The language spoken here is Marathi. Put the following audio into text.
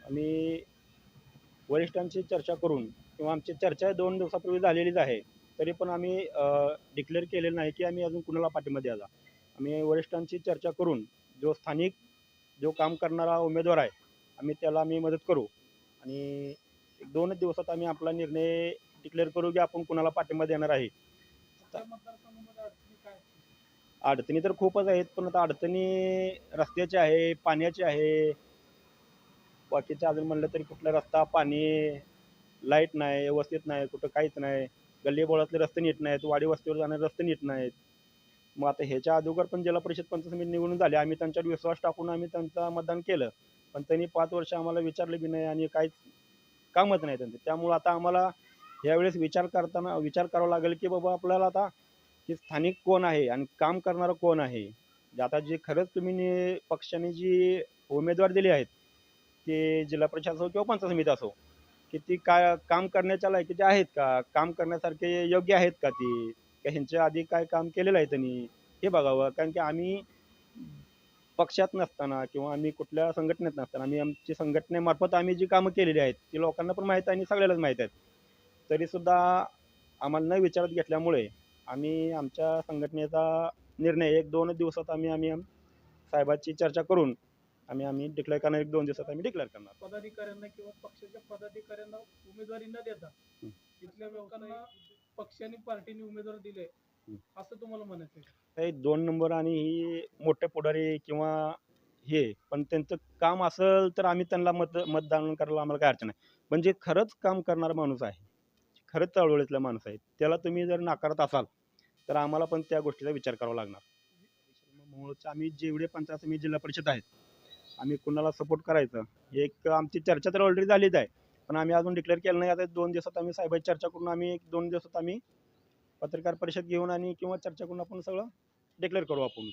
आम्ही वरिष्ठांची चर्चा करून किंवा आमची चर्चा 2 दिवसापूर्वी झालेलीच आहे. तरी पण आम्ही डिक्लेअर केलेलं नाही, की आम्ही अजून कुणाला पाठिंबा द्यायचा. आम्ही वरिष्ठांची चर्चा करून जो काम करणारा उमेदवार आहे, आम्ही मदत करू आणि 1-2च दिवसात आम्ही आपला निर्णय डिक्लेअर करू, की आपण कुणाला पाठिंबा देणार आहे. अडचणी तर खूपच आहेत, पण आता अडचणी रस्त्याची आहे, पाण्याची आहे. बाकीचं अजून म्हणलं तरी कुठला रस्ता, पाणी, लाईट नाही, व्यवस्थित नाही, कुठं काहीच नाही. गल्लीबोळातले रस्ते नीट नाहीत, वाडी वस्तीवर जाणारे रस्ते नीट नाहीत. मग आता ह्याच्या अगोदर पण जिल्हा परिषद पंचायत समिती निवडून झाली. आम्ही त्यांच्यावर विश्वास टाकून आम्ही त्यांचं मतदान केलं. पण त्यांनी 5 वर्ष आम्हाला विचारलं बी नाही आणि काहीच कामच नाही त्यांचं. त्यामुळं आता आम्हाला यावेळेस विचार करावा लागेल, की बाबा आपल्याला आता की स्थानिक कोण आहे आणि काम करणारं कोण आहे. आता जे खरंच पक्षाने जी उमेदवार दिले आहेत, ते जिल्हा परिषद असो किंवा पंचायत समिती असो, की ती काय काम करण्याच्या लायकीचे आहेत का? काम करण्यासारखे योग्य आहेत का ती? का ह्यांच्या आधी काय काम केलेलं आहे त्यांनी? हे बघावं. कारण की आम्ही पक्षात नसताना किंवा आम्ही कुठल्या संघटनेत नसताना आमची संघटनेमार्फत आम्ही जी कामं केलेली आहेत, ती लोकांना पण माहीत आहे आणि सगळ्यालाच माहीत आहेत. तरीसुद्धा आम्हाला न विचारात घेतल्यामुळे आम्ही आमच्या संघटनेचा निर्णय 1-2 दिवसात साहेबांची चर्चा करून आम्ही डिक्लेअर करणार 1-2 दिवसात आम्ही डिक्लेअर करणार. पदाधिकाऱ्यांना किंवा पक्षाच्या पदाधिकाऱ्यांना उमेदवारी न देता हं. तिथल्या लोकांना पक्षाने पार्टीने उमेदवार दिले हं. असं तुम्हाला म्हणायचं आहे. काही 2 नंबर आणि ही मोठे पुढारी किंवा पण त्यांचं काम असेल तर आम्ही त्यांना मतदान करायला आम्हाला काही अडचण नाही. पण जे खरंच काम करणारा माणूस आहे, खरंच चळवळीतला माणूस आहे, त्याला तुम्ही जर नाकारत असाल, तर आम्हाला पण त्या गोष्टीचा विचार करावा लागणार. मूळचे आम्ही जेवढे पंचायत समिती, जिल्हा परिषद आहेत, आम्ही कुणाला सपोर्ट करायचं, एक आमची चर्चा तर ऑलरेडी झालीच आहे. पण आम्ही अजून डिक्लेअर केलं नाही. आता 2 दिवसात आम्ही साहेबांची चर्चा करून 2 दिवसात आम्ही पत्रकार परिषद घेऊन आणि किंवा चर्चा करून आपण सगळं डिक्लेअर करू आपण.